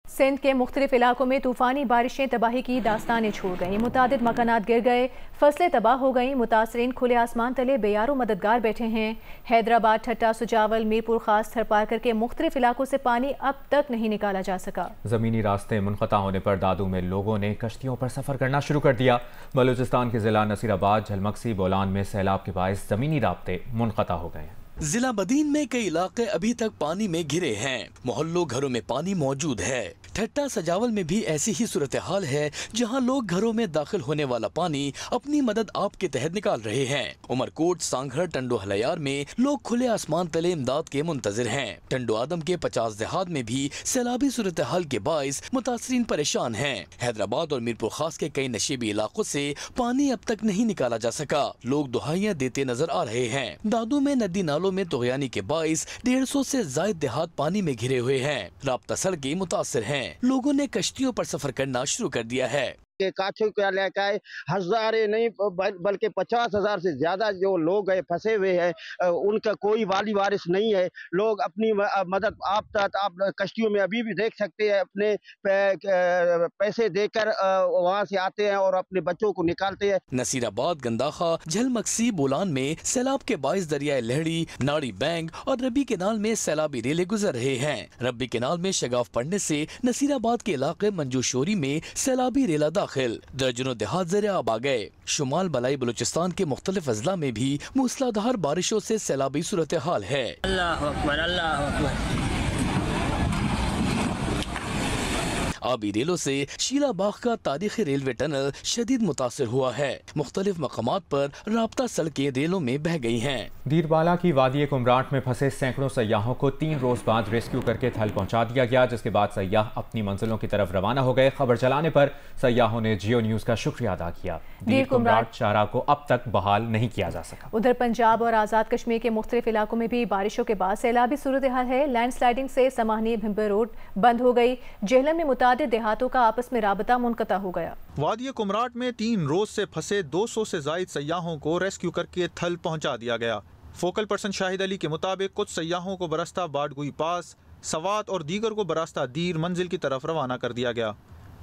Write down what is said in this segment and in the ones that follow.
سندھ کے مختلف علاقوں میں طوفانی بارشیں تباہی کی داستانیں چھوڑ گئیں، متعدد مکانات گر گئے، فصلیں تباہ ہو گئیں، متاثرین کھلے آسمان تلے بے یار و مددگار بیٹھے ہیں۔ حیدرآباد، ٹھٹہ، سجاول، میرپور خاص، تھرپارکر کے مختلف علاقوں سے پانی اب تک نہیں نکالا جا سکا۔ زمینی راستے منقطع ہونے پر دادو میں لوگوں نے کشتیوں پر سفر کرنا شروع کر دیا۔ بلوچستان کے ضلع نصیر آباد، جھلمکسی، بولان میں سیلاب کے باعث زمینی رابطے منقطع ہو گئے ہیں۔ ضلع بدین میں کئی علاقے ابھی تک پانی میں گھرے ہیں، محلوں گھروں میں پانی موجود ہے۔ ٹھٹہ سجاول میں بھی ایسی ہی صورتحال ہے، جہاں لوگ گھروں میں داخل ہونے والا پانی اپنی مدد آپ کے تحت نکال رہے ہیں۔ عمرکوٹ، سانگھر، ٹنڈو ہلیار میں لوگ کھلے آسمان تلے امداد کے منتظر ہیں۔ ٹنڈو آدم کے 50 دیہات میں بھی سیلابی صورتحال کے باعث متاثرین پریشان ہیں۔ حیدرآباد اور میرپور خاص کے کئی نشیبی علاقوں سے پانی اب تک نہیں نکالا جا سکا، لوگ دہائیاں دیتے نظر آ رہے ہیں۔ دادو میں ندی نالوں میں طغیانی کے باعث 150 سے زائد دیہات پانی میں گھرے ہوئے ہیں، رابطہ سڑکیں متاثر ہیں، لوگوں نے کشتیوں پر سفر کرنا شروع کر دیا ہے۔ کاچھو کا علاقہ ہے، ہزاریں نہیں بلکہ 50,000 سے زیادہ جو لوگ ہیں پھنسے ہوئے ہیں، ان کا کوئی والی وارث نہیں ہے۔ لوگ اپنی مدد آپ کشتیوں میں ابھی بھی دیکھ سکتے ہیں، اپنے پیسے دے کر وہاں سے آتے ہیں اور اپنے بچوں کو نکالتے ہیں۔ نصیر آباد، گنداخا، جھلمکسی، بولان میں سیلاب کے باعث دریائے لہڑی، ناڑی بینک اور ربی کینال میں سیلابی ریلیں گزر رہے ہیں۔ ربی کینال میں شگاف پڑنے سے نصیر آباد کے علاقے منجو شوری میں سیلابی ریلا داخل، درجنوں دیہات زیر آب آ گئے۔ شمال بلائی بلوچستان کے مختلف اضلاع میں بھی موسلادھار بارشوں سے سیلابی صورتحال ہے۔ اللہ اکبر، اللہ اکبر۔ آبی ریلوں سے شیلا باغ کا تاریخی ریلوے ٹنل شدید متاثر ہوا ہے، مختلف مقامات پر رابطہ سڑکیں ریلوں میں بہہ گئی ہیں۔ دیر بالا کی وادی کمراٹ میں پھنسے سینکڑوں سیاحوں کو 3 روز بعد ریسکیو کر کے تھل پہنچا دیا گیا، جس کے بعد سیاح اپنی منزلوں کی طرف روانہ ہو گئے۔ خبر چلانے پر سیاحوں نے جیو نیوز کا شکریہ ادا کیا۔ دیر کمراٹ شاہراہ کو اب تک بحال نہیں کیا جا سکا۔ ادھر پنجاب اور آزاد کشمیر کے مختلف علاقوں میں بھی بارشوں کے بعد سیلابی صورتحال ہے۔ لینڈ سلائیڈنگ سے سماہنی بھمبر روڈ بند ہو گئی، جہلم میں متعدد دیہاتوں کا آپس میں رابطہ منقطع ہو گیا۔ وادی کمراٹ میں 3 روز سے پھنسے 200 سے زائد سیاحوں کو ریسکیو کر کے تھل پہنچا دیا گیا۔ فوکل پرسن شاہد علی کے مطابق کچھ سیاحوں کو براستہ باڈگوئی پاس، سوات اور دیگر کو براستہ دیر منزل کی طرف روانہ کر دیا گیا۔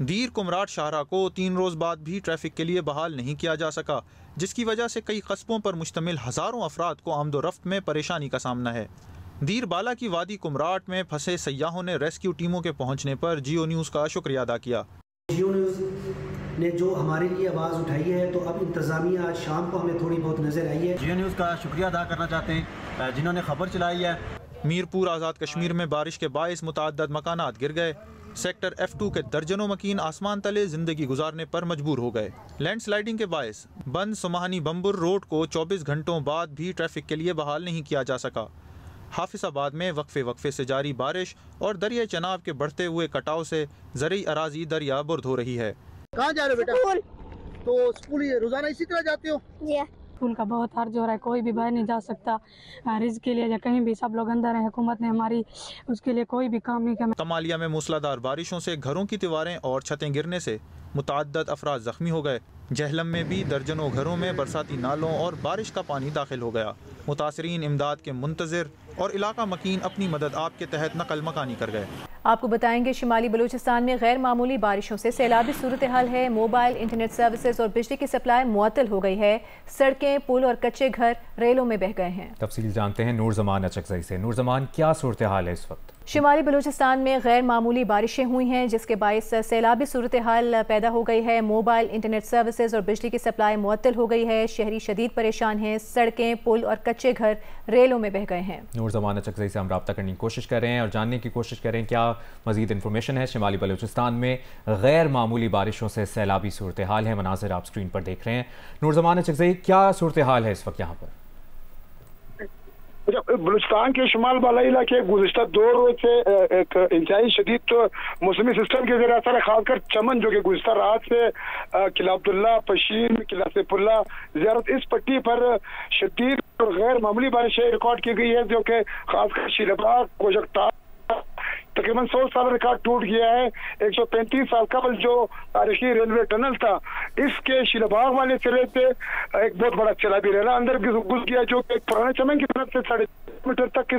دیر کمراٹ شاہراہ کو 3 روز بعد بھی ٹریفک کے لیے بحال نہیں کیا جا سکا، جس کی وجہ سے کئی قصبوں پر مشتمل ہزاروں افراد کو آمد و رفت میں پریشانی کا سامنا ہے۔ دیر بالا کی وادی کمراٹ میں پھنسے سیاحوں نے ریسکیو ٹیموں کے پہنچنے پر جیو نیوز کا شکریہ ادا کیا۔ جیو نیوز نے جو ہمارے لیے آواز اٹھائی ہے، تو اب انتظامیہ آج شام کو ہمیں تھوڑی بہت نظر آئی ہے۔ جیو نیوز کا شکریہ ادا کرنا چاہتے ہیں جنہوں نے خبر چلائی ہے۔ میرپور آزاد کشمیر میں بارش کے باعث متعدد مکانات گر گئے۔ سیکٹر F2 کے درجنوں مکین آسمان تلے زندگی گزارنے پر مجبور ہو گئے۔ لینڈ سلائیڈنگ کے باعث بند سماہنی بمبر روڈ کو 24 گھنٹوں بعد بھی ٹریفک کے لیے بحال نہیں کیا جا سکا۔ حافظ آباد میں وقفے سے جاری بارش اور دریائے چناب کے بڑھتے ہوئے کٹاؤ سے زرعی اراضی دریا برد ہو رہی ہے۔ کہاں جا رہے ہو بیٹا؟ تو اسکول روزانہ اسی طرح جاتے ہو؟ اسکول کا بہت حرج ہو رہا ہے، کوئی بھی باہر نہیں جا سکتا رزق کے لیے، یا کہیں بھی سب لوگ اندر ہیں۔ حکومت نے ہماری اس کے لیے کوئی بھی کام نہیں کیا۔ کمالیہ میں موسلادھار بارشوں سے گھروں کی دیواریں اور چھتیں گرنے سے متعدد افراد زخمی ہو گئے۔ جہلم میں بھی درجنوں گھروں میں برساتی نالوں اور بارش کا پانی داخل ہو گیا۔ متاثرین امداد کے منتظر اور علاقہ مکین اپنی مدد آپ کے تحت نقل مکانی کر گئے۔ آپ کو بتائیں گے شمالی بلوچستان میں غیر معمولی بارشوں سے سیلابی صورتحال ہے۔ موبائل انٹرنیٹ سروسز اور بجلی کی سپلائی معطل ہو گئی ہے۔ سڑکیں، پل اور کچے گھر ریلوں میں بہہ گئے ہیں۔ تفصیل جانتے ہیں نور زمان اچکزئی سے۔ نور زمان، کیا صورتحال ہے اس وقت؟ شمالی بلوچستان میں غیر معمولی بارشیں ہوئی ہیں، جس کے باعث سیلابی صورتحال پیدا ہو گئی ہے۔ موبائل انٹرنیٹ سروسز اور بجلی کی سپلائی معطل ہو گئی ہے۔ شہری شدید پریشان ہیں۔ سڑکیں، پل اور کچے گھر ریلوں میں بہہ گئے ہیں۔ نور زمان اچکزئی سے ہم رابطہ کرنے کی کوشش کر رہے ہیں اور جاننے کی کوشش کر رہے ہیں کیا مزید انفارمیشن ہے۔ شمالی بلوچستان میں غیر معمولی بارشوں سے سیلابی صورتحال ہے، مناظر آپ سکرین پر دیکھ رہے ہیں۔ نور زمان اچکزئی، کیا صورتحال ہے اس وقت یہاں پر؟ بلوچستان کے شمال بالائی علاقے گزشتہ 2 روز سے ایک انتہائی شدید موسمی سسٹم کے زیر اثر ہے، خاص کر چمن جو کہ گزشتہ رات سے قلعہ عبداللہ، پشین، قلعہ سیف اللہ، زیارت اس پٹی پر شدید اور غیر معمولی بارشیں ریکارڈ کی گئی ہے، جو کہ خاص کر شیلباغ، کوجکتا تقریباً 100 سال ریکارڈ ٹوٹ گیا ہے۔ 135 سال قبل جو تاریخی ریلوے ٹنل تھا، اس کے شیلباغ والے سرے سے ایک بہت بڑا سیلابی ریلا اندر گھس گیا، جو کہ پرانے چمن کی طرف سے 3.5 میٹر تک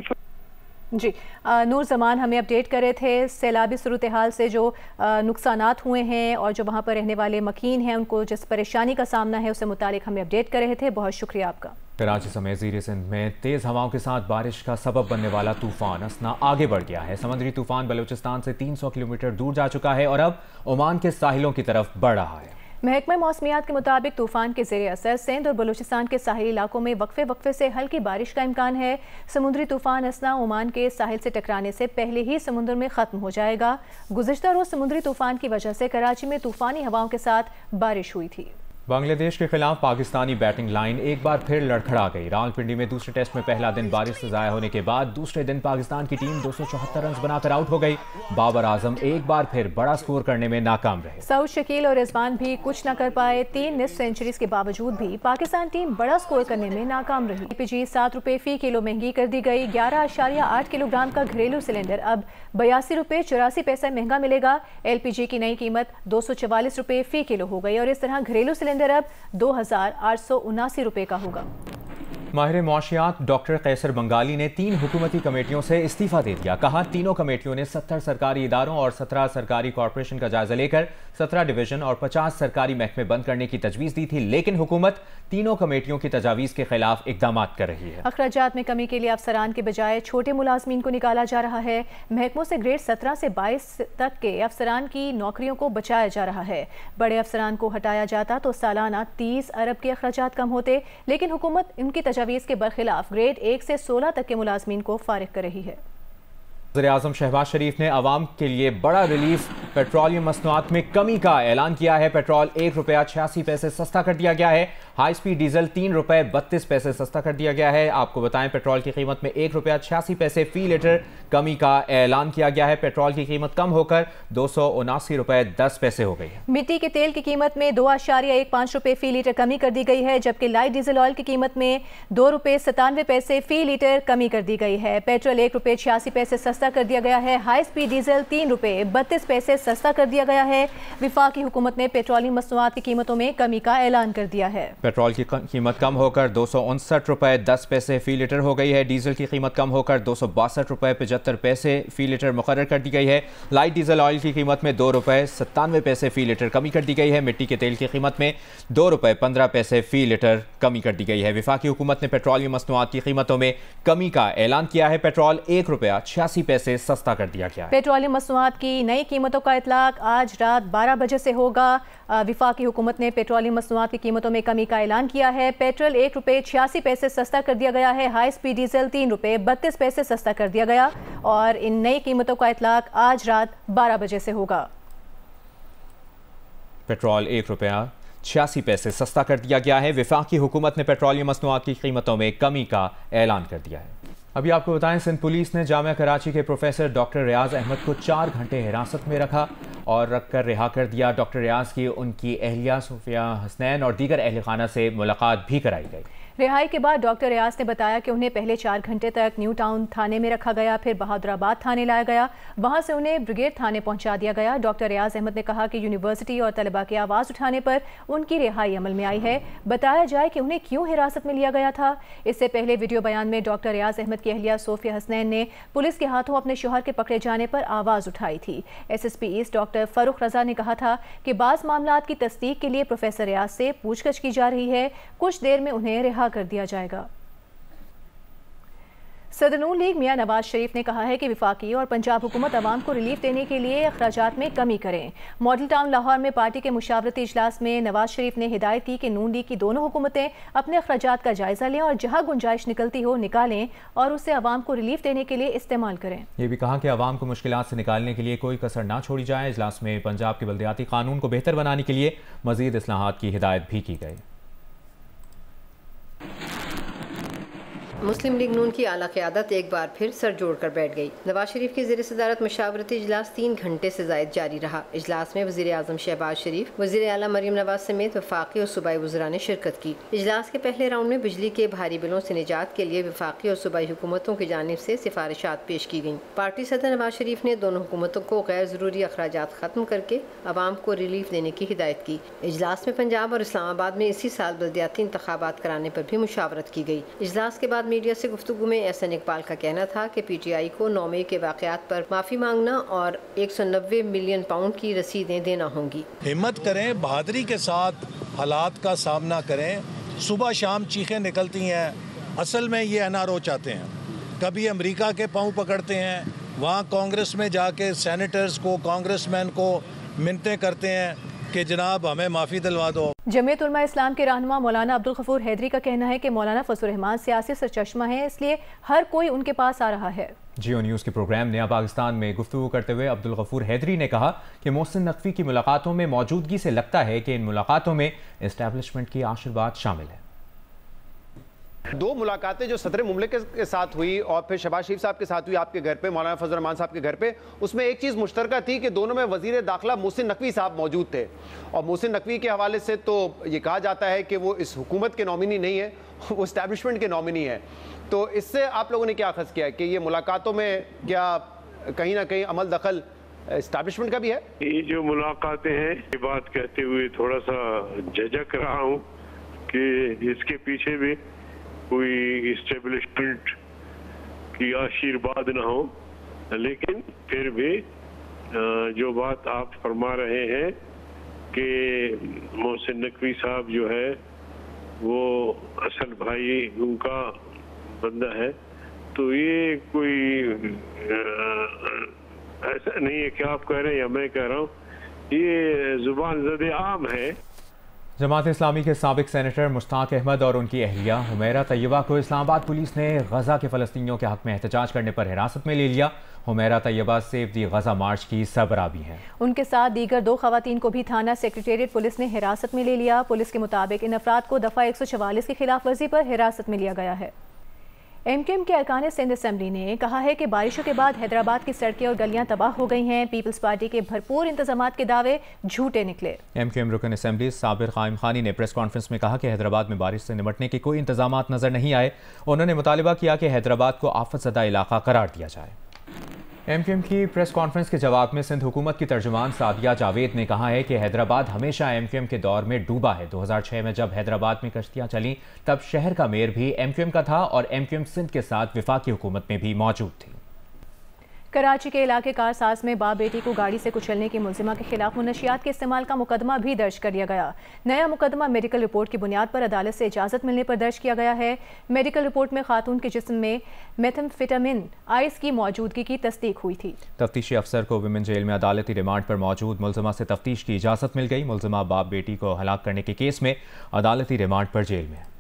جی نور زمان ہمیں اپڈیٹ کر رہے تھے سیلابی صورتحال سے جو نقصانات ہوئے ہیں اور جو وہاں پر رہنے والے مکین ہیں ان کو جس پریشانی کا سامنا ہے اس سے متعلق ہمیں اپڈیٹ کر رہے تھے. بہت شکریہ آپ کا. کراچی سمیت زیر سندھ میں تیز ہواؤں کے ساتھ بارش کا سبب بننے والا طوفان اسنا آگے بڑھ گیا ہے. سمندری طوفان بلوچستان سے 300 کلومیٹر دور جا چکا ہے اور اب عمان کے ساحلوں کی طرف بڑھ رہا ہے. محکمہ موسمیات کے مطابق طوفان کے زیر اثر سندھ اور بلوچستان کے ساحلی علاقوں میں وقفے سے ہلکی بارش کا امکان ہے. سمندری طوفان اسنا عمان کے ساحل سے ٹکرانے سے پہلے ہی سمندر میں ختم ہو جائے گا. گزشتہ روز سمندری طوفان کی وجہ سے کراچی میں طوفانی ہواؤں کے ساتھ بارش ہوئی تھی. بنگلہ دیش کے خلاف پاکستانی بیٹنگ لائن ایک بار پھر لڑکھڑا گئی. راولپنڈی میں دوسرے ٹیسٹ میں پہلا دن بارش سے ضائع ہونے کے بعد دوسرے دن پاکستان کی ٹیم 274 رنز بنا کر آؤٹ ہو گئی. بابر اعظم ایک بار پھر بڑا سکور کرنے میں ناکام رہے. سعود شکیل اور رضوان بھی کچھ نہ کر پائے. 3 نصف سینچریز کے باوجود بھی پاکستان ٹیم بڑا سکور کرنے میں ناکام رہی. LPG 7 روپے فی کلو مہنگی کر دی گئی. 11.8 کلو گرام کا گھریلو سلنڈر اب 82 روپے 84 پیسے مہنگا ملے گا. LPG کی نئی قیمت 244 روپے فی کلو ہو گئی اور اس طرح گھریلو سلنڈر اب 2879 روپے کا ہوگا. ماہر معاشیات ڈاکٹر قیصر بنگالی نے 3 حکومتی کمیٹیوں سے استعفیٰ دے دیا. کہا تینوں کمیٹیوں نے 70 سرکاری اداروں اور 17 سرکاری کارپوریشن کا جائزہ لے کر 17 ڈویژن اور 50 سرکاری محکمے بند کرنے کی تجویز دی تھی، لیکن حکومت تینوں کمیٹیوں کی تجاویز کے خلاف اقدامات کر رہی ہے. اخراجات میں کمی کے لیے افسران کے بجائے چھوٹے ملازمین کو نکالا جا رہا ہے. محکموں سے گریڈ 17 سے 22 تک کے افسران کی نوکریوں کو بچایا جا رہا ہے. بڑے افسران کو ہٹایا جاتا تو سالانہ 30 ارب کے اخراجات کم ہوتے، لیکن حکومت ان کی تجاویز کے برخلاف گریڈ 1 سے 16 تک کے ملازمین کو فارغ کر رہی ہے. وزیراعظم شہباز شریف نے عوام کے لیے بڑا ریلیف پیٹرولیم مصنوعات میں کمی کا اعلان کیا ہے. پیٹرول 1 روپیہ 86 پیسے سستا کر دیا گیا ہے. ہائی سپیڈ ڈیزل 3 روپے 32 پیسے سستا کر دیا گیا ہے. آپ کو بتائیں پیٹرول کی قیمت میں 1 روپیہ 86 پیسے فی لیٹر کمی کا اعلان کیا گیا ہے. پیٹرول کی قیمت کم ہو کر 279 روپے 10 پیسے ہو گئی ہے. مٹی کے تیل کی قیمت میں 2.15 روپے فی لیٹر کمی کر دی گئی ہے، جبکہ لائٹ ڈیزل آئل کی قیمت میں 2 روپے 97 پیسے فی لیٹر کمی کر دی گئی ہے. پیٹرول 1 روپے 86 پیسے سستا کر دیا گیا ہے. ہائی سپیڈ ڈیزل 3 روپے 32 پیسے سستا کر دیا گیا ہے. وفاقی حکومت نے پیٹرولیم مصنوعات کی قیمتوں میں کمی کا اعلان کر دیا ہے. پیٹرول کی قیمت کم ہو کر 259 روپے 10 پیسے فی لیٹر ہو گئی ہے. ڈیزل کی قیمت کم ہو کر 262 روپے 75 پیسے فی لیٹر مقرر کر دی گئی ہے. لائٹ ڈیزل آئل کی قیمت میں 2 روپے 97 پیسے فی لیٹر کمی کر دی گئی ہے. مٹی کے تیل کی قیمت میں 2 روپے 15 پیسے فی لیٹر کمی کر دی گئی ہے. وفاقی حکومت نے پیٹرولیم مصنوعات کی قیمتوں میں کمی کا اعلان کیا ہے. پیٹرول 1 روپیہ 86 پیسے سستا کر دیا گیا ہے. پیٹرولیم مصنوعات کی نئی قیمتوں کا اطلاق آج رات 12 بجے سے ہوگا. وفاقی حکومت نے پیٹرولیم مصنوعات کی قیمتوں میں کمی کا اعلان کیا ہے. پیٹرول 1 روپے 86 پیسے سستا کر دیا گیا ہے. ہائی سپیڈ ڈیزل 3 روپے 32 پیسے سستا کر دیا گیا اور ان نئی قیمتوں کا اطلاق آج رات 12 بجے سے ہوگا. پیٹرول 1 روپیہ 86 پیسے سستا کر دیا گیا ہے. وفاقی حکومت نے پیٹرولیم مصنوعات کی قیمتوں میں کمی کا اعلان کر دیا ہے. ابھی آپ کو بتائیں سندھ پولیس نے جامعہ کراچی کے پروفیسر ڈاکٹر ریاض احمد کو 4 گھنٹے حراست میں رکھا اور رکھ کر رہا کر دیا. ڈاکٹر ریاض کی ان کی اہلیہ صوفیہ حسنین اور دیگر اہل خانہ سے ملاقات بھی کرائی گئی. رہائی کے بعد ڈاکٹر ریاض نے بتایا کہ انہیں پہلے 4 گھنٹے تک نیو ٹاؤن تھانے میں رکھا گیا، پھر بہادر آباد تھانے لایا گیا، وہاں سے انہیں بریگیڈ تھانے پہنچا دیا گیا. ڈاکٹر ریاض احمد نے کہا کہ یونیورسٹی اور طلباء کی آواز اٹھانے پر ان کی رہائی عمل میں آئی ہے. بتایا جائے کہ انہیں کیوں حراست میں لیا گیا تھا. اس سے پہلے ویڈیو بیان میں ڈاکٹر ریاض احمد کی اہلیہ صوفیہ حسنین نے پولیس کے ہاتھوں اپنے شوہر کے پکڑے جانے پر آواز اٹھائی تھی. SSP ایسٹ ڈاکٹر فاروق رضا نے کہا تھا کہ بعض معاملات کی تصدیق کے لیے پروفیسر ریاض سے پوچھ گچھ کی جا رہی ہے، کچھ دیر میں انہیں رہا کر دیا جائے گا. صدر نون لیگ میاں نواز شریف نے کہا ہے کہ وفاقی اور پنجاب حکومت عوام کو ریلیف دینے کے لیے اخراجات میں کمی کریں. ماڈل ٹاؤن لاہور میں پارٹی کے مشاورتی اجلاس میں نواز شریف نے ہدایت کی کہ نون لیگ کی دونوں حکومتیں اپنے اخراجات کا جائزہ لیں اور جہاں گنجائش نکلتی ہو نکالیں اور اسے عوام کو ریلیف دینے کے لیے استعمال کریں. یہ بھی کہا کہ عوام کو مشکلات سے نکالنے کے لیے کوئی کسر نہ چھوڑی جائے. اجلاس میں پنجاب کے بلدیاتی قانون کو بہتر بنانے کے لیے مزید اصلاحات کی ہدایت بھی کی گئی. مسلم لیگ نون کی اعلیٰ قیادت ایک بار پھر سر جوڑ کر بیٹھ گئی. نواز شریف کی زیر صدارت مشاورتی اجلاس 3 گھنٹے سے زائد جاری رہا. اجلاس میں وزیر اعظم شہباز شریف، وزیر اعلیٰ مریم نواز سمیت وفاقی اور صوبائی وزراء نے شرکت کی. اجلاس کے پہلے راؤنڈ میں بجلی کے بھاری بلوں سے نجات کے لیے وفاقی اور صوبائی حکومتوں کی جانب سے سفارشات پیش کی گئیں. پارٹی صدر نواز شریف نے دونوں حکومتوں کو غیر ضروری اخراجات ختم کر کے عوام کو ریلیف دینے کی ہدایت کی. اجلاس میں پنجاب اور اسلام آباد میں اسی سال بلدیاتی انتخابات کرانے پر بھی مشاورت کی گئی. اجلاس کے بعد میڈیا سے گفتگو میں احسن اقبال کا کہنا تھا کہ پی ٹی آئی کو 9 مئی کے واقعات پر معافی مانگنا اور 190 ملین پاؤنڈ کی رسیدیں دینا ہوں گی۔ ہمت کریں، بہادری کے ساتھ حالات کا سامنا کریں۔ صبح شام چیخیں نکلتی ہیں، اصل میں یہ این آر او چاہتے ہیں۔ کبھی امریکہ کے پاؤں پکڑتے ہیں، وہاں کانگریس میں جا کے سینیٹرز کو، کانگریس مین کو منتیں کرتے ہیں کہ جناب ہمیں معافی دلوا دو۔ جمعیت علماء اسلام کے رہنما مولانا عبدالغفور حیدری کا کہنا ہے کہ مولانا فضل الرحمان سیاسی سرچشمہ ہیں، اس لیے ہر کوئی ان کے پاس آ رہا ہے۔ جیو نیوز کے پروگرام نیا پاکستان میں گفتگو کرتے ہوئے عبدالغفور حیدری نے کہا کہ محسن نقوی کی ملاقاتوں میں موجودگی سے لگتا ہے کہ ان ملاقاتوں میں اسٹیبلشمنٹ کی آشرواد شامل ہے۔ 2 ملاقاتیں جو صدر مملکت کے ساتھ ہوئی اور پھر شہباز شریف صاحب کے ساتھ ہوئی آپ کے گھر پہ، مولانا فضل الرحمان صاحب کے گھر پہ، اس میں ایک چیز مشترکہ تھی کہ دونوں میں وزیر داخلہ محسن نقوی صاحب موجود تھے، اور محسن نقوی کے حوالے سے تو یہ کہا جاتا ہے کہ وہ اس حکومت کے نامنی نہیں ہے، وہ اسٹیبلشمنٹ کے نامنی ہے۔ تو اس سے آپ لوگوں نے کیا اخذ کیا کہ یہ ملاقاتوں میں کیا کہیں نہ کہیں عمل دخل اسٹیبلشمنٹ کا بھی ہے؟ یہ جو ملاقاتیں ہیں، یہ بات کہتے ہوئے تھوڑا سا جھجک رہا ہوں کہ اس کے پیچھے بھی کوئی اسٹیبلشمنٹ کی آشیرواد نہ ہو، لیکن پھر بھی جو بات آپ فرما رہے ہیں کہ محسن نقوی صاحب جو ہے وہ اصل بھائی ان کا بندہ ہے، تو یہ کوئی ایسا نہیں ہے کہ آپ کہہ رہے ہیں یا میں کہہ رہا ہوں، یہ زبان زد عام ہے۔ جماعت اسلامی کے سابق سینیٹر مشتاق احمد اور ان کی اہلیہ حمیرہ طیبہ کو اسلام آباد پولیس نے غزہ کے فلسطینیوں کے حق میں احتجاج کرنے پر حراست میں لے لیا۔ حمیرہ طیبہ سیو دی غزہ مارچ کی سربراہ بھی ہیں۔ ان کے ساتھ دیگر 2 خواتین کو بھی تھانہ سیکریٹریٹ پولیس نے حراست میں لے لیا۔ پولیس کے مطابق ان افراد کو دفعہ 144 کی خلاف ورزی پر حراست میں لیا گیا ہے۔ ایم کیو ایم کے ارکان سندھ اسمبلی نے کہا ہے کہ بارشوں کے بعد حیدرآباد کی سڑکیں اور گلیاں تباہ ہو گئی ہیں۔ پیپلز پارٹی کے بھرپور انتظامات کے دعوے جھوٹے نکلے۔ ایم کیو ایم رکن اسمبلی صابر قائم خانی نے پریس کانفرنس میں کہا کہ حیدرآباد میں بارش سے نمٹنے کے کوئی انتظامات نظر نہیں آئے۔ انہوں نے مطالبہ کیا کہ حیدرآباد کو آفت زدہ علاقہ قرار دیا جائے۔ ایم کیو ایم کی پریس کانفرنس کے جواب میں سندھ حکومت کی ترجمان سعدیہ جاوید نے کہا ہے کہ حیدرآباد ہمیشہ ایم کیو ایم کے دور میں ڈوبا ہے۔ 2006 میں جب حیدرآباد میں کشتیاں چلیں تب شہر کا میئر بھی ایم کیو ایم کا تھا اور ایم کیو ایم سندھ کے ساتھ وفاقی حکومت میں بھی موجود تھی۔ کراچی کے علاقے کارساز میں باپ بیٹی کو گاڑی سے کچلنے کی ملزمہ کے خلاف منشیات کے استعمال کا مقدمہ بھی درج کر لیا گیا۔ نیا مقدمہ میڈیکل رپورٹ کی بنیاد پر عدالت سے اجازت ملنے پر درج کیا گیا ہے۔ میڈیکل رپورٹ میں خاتون کے جسم میں میتھمفیٹامن آئس کی موجودگی کی تصدیق ہوئی تھی۔ تفتیشی افسر کو ویمن جیل میں عدالتی ریمانڈ پر موجود ملزمہ سے تفتیش کی اجازت مل گئی۔ ملزمہ باپ بیٹی کو ہلاک کرنے کے کیس میں عدالتی ریمانڈ پر جیل میں ہے۔